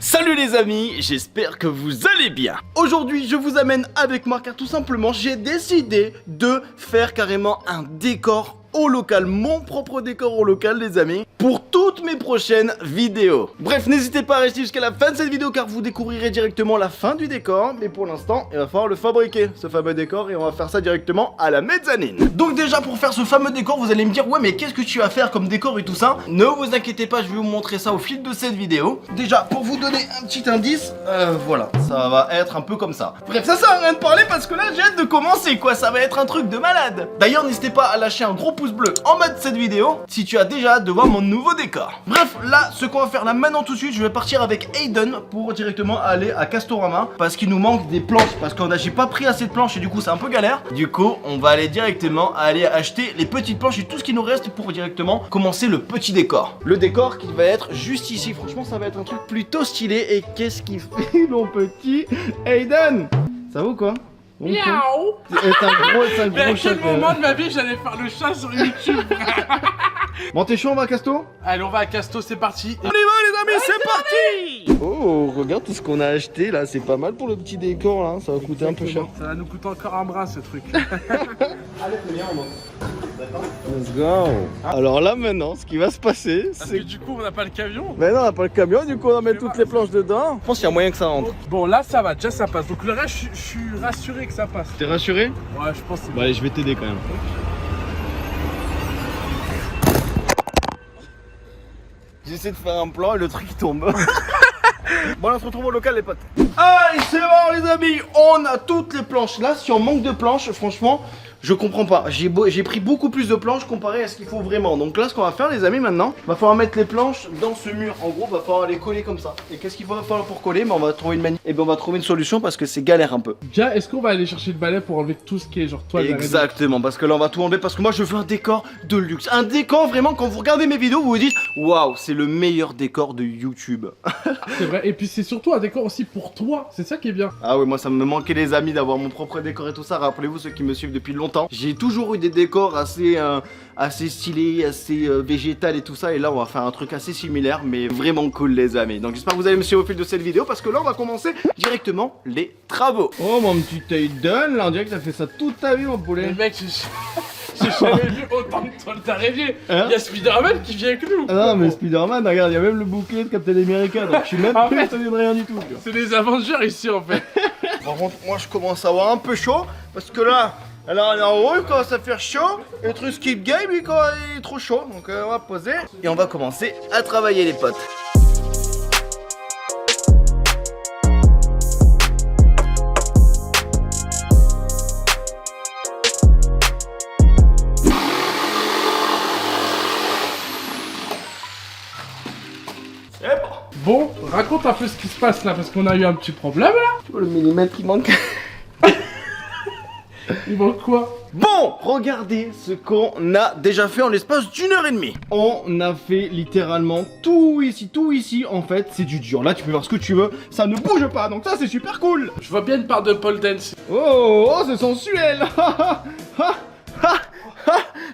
Salut les amis, j'espère que vous allez bien. Aujourd'hui je vous amène avec moi car tout simplement j'ai décidé de faire carrément un décor au local, mon propre décor au local les amis, pour toutes mes prochaines vidéos. Bref, n'hésitez pas à rester jusqu'à la fin de cette vidéo car vous découvrirez directement la fin du décor. Mais pour l'instant, il va falloir le fabriquer, ce fameux décor, et on va faire ça directement à la mezzanine. Donc déjà pour faire ce fameux décor, vous allez me dire ouais mais qu'est-ce que tu vas faire comme décor et tout ça. Ne vous inquiétez pas, je vais vous montrer ça au fil de cette vidéo. Déjà pour vous donner un petit indice, voilà, ça va être un peu comme ça. Bref, ça sert à rien de parler parce que là j'ai hâte de commencer quoi, ça va être un truc de malade. D'ailleurs n'hésitez pas à lâcher un gros pouce bleu en bas de cette vidéo si tu as déjà hâte de voir mon nouveau décor. Bref, là ce qu'on va faire là maintenant tout de suite, je vais partir avec Aiden pour directement aller à Castorama parce qu'il nous manque des planches, parce qu'on j'ai pas pris assez de planches et du coup c'est un peu galère. Du coup on va aller directement aller acheter les petites planches et tout ce qui nous reste pour directement commencer le petit décor. Le décor qui va être juste ici, franchement ça va être un truc plutôt stylé. Et qu'est-ce qu'il fait mon petit Aiden? Ça va ou quoi? Miaou. C'est un Mais à gros chat. quel moment de ma vie j'allais faire le chat sur YouTube? Bon t'es chaud, on va à Casto? Allez, on va à Casto, c'est parti. On y va les amis, c'est parti. Oh, regarde tout ce qu'on a acheté là, c'est pas mal pour le petit décor là, ça va coûter un peu cher. Ça va nous coûter encore un bras ce truc. Allez, let's go. Alors là maintenant, ce qui va se passer, Parce c'est que du coup on n'a pas le camion. mais non, on n'a pas le camion, du coup on va mettre toutes les planches dedans. Je pense qu'il y a moyen que ça rentre. Bon là ça va, déjà ça passe. Donc le reste je suis rassuré que ça passe. T'es rassuré? Ouais, je pense que c'est Bon allez, je vais t'aider quand même. J'essaie de faire un plan et le truc il tombe. Bon là on se retrouve au local les potes. Allez c'est bon les amis, on a toutes les planches. Là si on manque de planches, franchement je comprends pas. J'ai pris beaucoup plus de planches comparé à ce qu'il faut vraiment. Donc là ce qu'on va faire les amis maintenant, va falloir mettre les planches dans ce mur. En gros va falloir les coller comme ça. Et qu'est-ce qu'il va falloir pour coller? On va trouver une manière. Et ben on va trouver une solution parce que c'est galère un peu. Déjà, est-ce qu'on va aller chercher le balai pour enlever tout ce qui est genre toile d'araignée? Exactement, parce que là on va tout enlever parce que moi je veux un décor de luxe. Un décor vraiment, quand vous regardez mes vidéos vous vous dites waouh, c'est le meilleur décor de YouTube. C'est vrai, et puis c'est surtout un décor aussi pour toi, c'est ça qui est bien. Ah oui, moi ça me manquait les amis d'avoir mon propre décor et tout ça. Rappelez-vous ceux qui me suivent depuis longtemps, j'ai toujours eu des décors assez stylés, assez végétal et tout ça. Et là on va faire un truc assez similaire mais vraiment cool les amis. Donc j'espère que vous allez me suivre au fil de cette vidéo parce que là on va commencer directement les travaux. Oh mon petit Aiden, là on dirait que t'as fait ça toute ta vie mon poulet. Mais mec, j'ai jamais vu autant de toiles d'araignée. Hein? Il y a Spider-Man qui vient avec nous. Ah non mais Spider-Man, regarde, il y a même le bouclier de Captain America, donc je suis même plus étonné de rien du tout. Tu vois. C'est les Avengers ici en fait. Par contre, moi je commence à avoir un peu chaud parce que là, alors en haut, il commence à faire chaud. Et le truc skip game, il est trop chaud. Donc on va poser et on va commencer à travailler les potes. Bon, raconte un peu ce qui se passe là parce qu'on a eu un petit problème là. Tu vois le millimètre qui manque. Il manque quoi? Bon, regardez ce qu'on a déjà fait en l'espace d'1h30. On a fait littéralement tout ici en fait, c'est du dur. Là tu peux voir ce que tu veux, ça ne bouge pas, donc ça c'est super cool. Je vois bien une part de pole dance. Oh, c'est sensuel.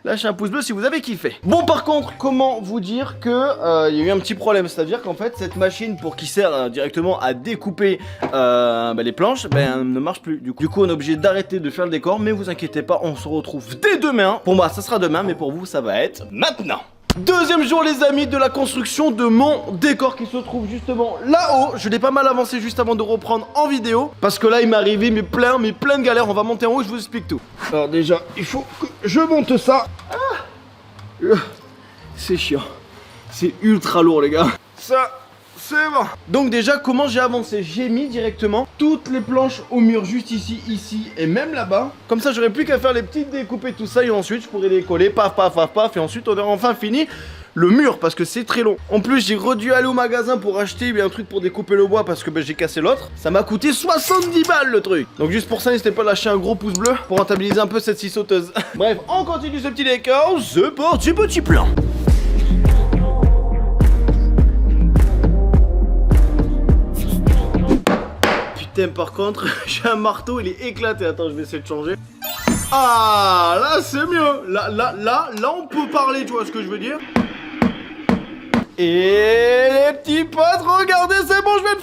Lâchez un pouce bleu si vous avez kiffé. Bon par contre, comment vous dire que il y a eu un petit problème, c'est-à-dire qu'en fait cette machine pour qui sert directement à découper les planches, ne marche plus. Du coup on est obligé d'arrêter de faire le décor, mais vous inquiétez pas, on se retrouve dès demain. Pour moi ça sera demain, mais pour vous ça va être maintenant. Deuxième jour les amis de la construction de mon décor qui se trouve justement là-haut. Je l'ai pas mal avancé juste avant de reprendre en vidéo parce que là il m'est arrivé mais plein de galères. On va monter en haut, je vous explique tout. Alors déjà il faut que je monte ça. C'est chiant. C'est ultra lourd les gars. Ça c'est bon. Donc déjà comment j'ai avancé? J'ai mis directement toutes les planches au mur juste ici et même là-bas. Comme ça j'aurais plus qu'à faire les petites découpées tout ça et ensuite je pourrais les coller paf et ensuite on aura enfin fini le mur parce que c'est très long. En plus j'ai redû aller au magasin pour acheter un truc pour découper le bois parce que j'ai cassé l'autre. Ça m'a coûté 70 balles le truc. Donc juste pour ça n'hésitez pas à lâcher un gros pouce bleu pour rentabiliser un peu cette scie sauteuse. Bref, on continue ce petit décor. C'est parti petit plan. Par contre, j'ai un marteau, il est éclaté. Attends, je vais essayer de changer. Ah, là, c'est mieux. Là, on peut parler, tu vois ce que je veux dire. Et les petits potes, regardez, c'est bon, je vais le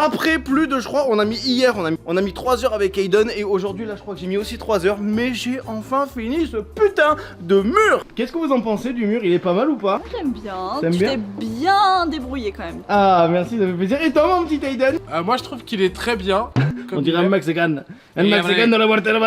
Après plus de, je crois, on a mis hier, on a mis 3 heures avec Aiden. Et aujourd'hui là je crois que j'ai mis aussi 3 heures. Mais j'ai enfin fini ce putain de mur. Qu'est-ce que vous en pensez du mur? Il est pas mal ou pas? J'aime bien, T'aimes tu bien t'es bien débrouillé quand même. Ah merci, ça fait plaisir. Et toi mon petit Aiden? Moi je trouve qu'il est très bien. On dirait un Mexican. Un Et Mexican de la muerte de la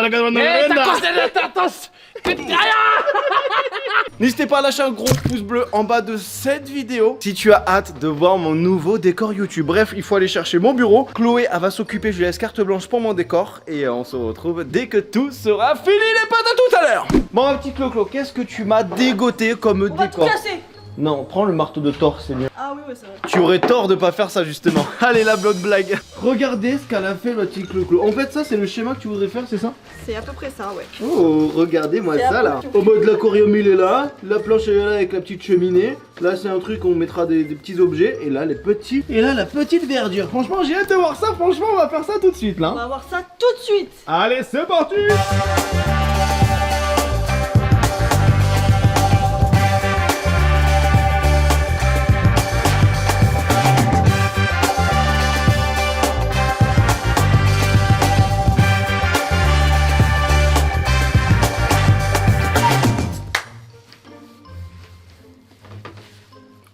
N'hésitez pas à lâcher un gros pouce bleu en bas de cette vidéo si tu as hâte de voir mon nouveau décor YouTube. Bref, il faut aller chercher mon bureau. Chloé, elle va s'occuper, je lui laisse carte blanche pour mon décor. Et on se retrouve dès que tout sera fini, les potes, à tout à l'heure. Bon, ma petite Clo-Clo, qu'est-ce que tu m'as dégoté comme On va tout décor? casser. Non, prends le marteau de Thor, c'est mieux. Ah oui, ouais, c'est vrai. Tu aurais tort de pas faire ça justement. Allez, la blotte blague. Regardez ce qu'elle a fait, ma petite Clo-Clo. En fait, ça, c'est le schéma que tu voudrais faire, c'est ça? C'est à peu près ça, ouais. Oh, regardez-moi C'est ça un là. peu Au mode l'aquarium il est là, la planche elle est là avec la petite cheminée. Là c'est un truc où on mettra des petits objets. Et là les petits. Et là la petite verdure. Franchement j'ai hâte de voir ça. Franchement on va faire ça tout de suite On là. va voir ça tout de suite. Allez c'est parti.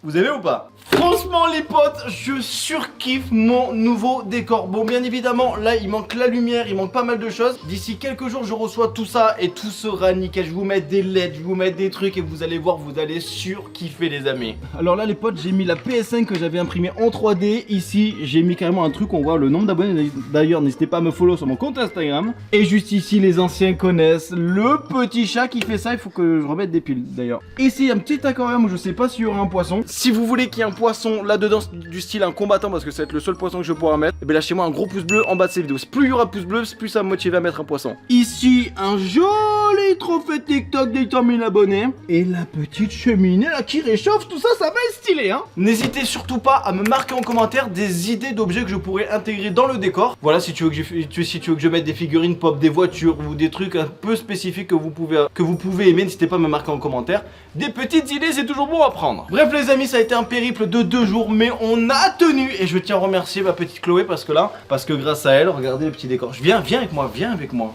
Vous aimez ou pas? Franchement les potes, je surkiffe mon nouveau décor. Bon bien évidemment là il manque la lumière, il manque pas mal de choses. D'ici quelques jours je reçois tout ça et tout sera nickel. Je vais vous mettre des LED, je vais vous mettre des trucs et vous allez voir, vous allez surkiffer les amis. Alors là les potes, j'ai mis la PS5 que j'avais imprimée en 3D. Ici j'ai mis carrément un truc, on voit le nombre d'abonnés. D'ailleurs n'hésitez pas à me follow sur mon compte Instagram. Et juste ici les anciens connaissent le petit chat qui fait ça, il faut que je remette des piles d'ailleurs. Ici un petit aquarium où je sais pas s'il y aura un poisson. Si vous voulez qu'il y ait un poisson là-dedans du style un combattant parce que ça va être le seul poisson que je vais pouvoir mettre, et bien lâchez-moi un gros pouce bleu en bas de cette vidéo. Plus il y aura de pouce bleu, plus ça va me motiver à mettre un poisson. Ici un joli trophée TikTok des 100 000 abonnés. Et la petite cheminée là qui réchauffe, tout ça, ça va être stylé hein. N'hésitez surtout pas à me marquer en commentaire des idées d'objets que je pourrais intégrer dans le décor. Voilà, si tu veux que je mette des figurines pop, des voitures ou des trucs un peu spécifiques que vous pouvez aimer, n'hésitez pas à me marquer en commentaire. Des petites idées, c'est toujours bon à prendre. Bref les amis, ça a été un périple de 2 jours, mais on a tenu. Et je tiens à remercier ma petite Chloé parce que grâce à elle, regardez le petit décor. Viens avec moi.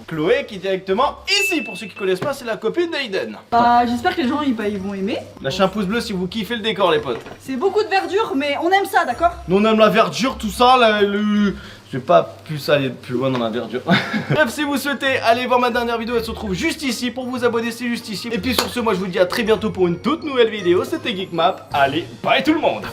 Chloé qui est directement ici. Pour ceux qui connaissent pas, c'est la copine d'Aiden. Bah, j'espère que les gens ils vont aimer. Lâchez un pouce bleu si vous kiffez le décor les potes. C'est beaucoup de verdure, mais on aime ça, d'accord? Nous on aime la verdure, tout ça, je vais pas plus aller plus loin dans la verdure. Bref, si vous souhaitez aller voir ma dernière vidéo, elle se trouve juste ici. Pour vous abonner, c'est juste ici. Et puis sur ce, moi je vous dis à très bientôt pour une toute nouvelle vidéo. C'était Geekmap. Allez, bye tout le monde.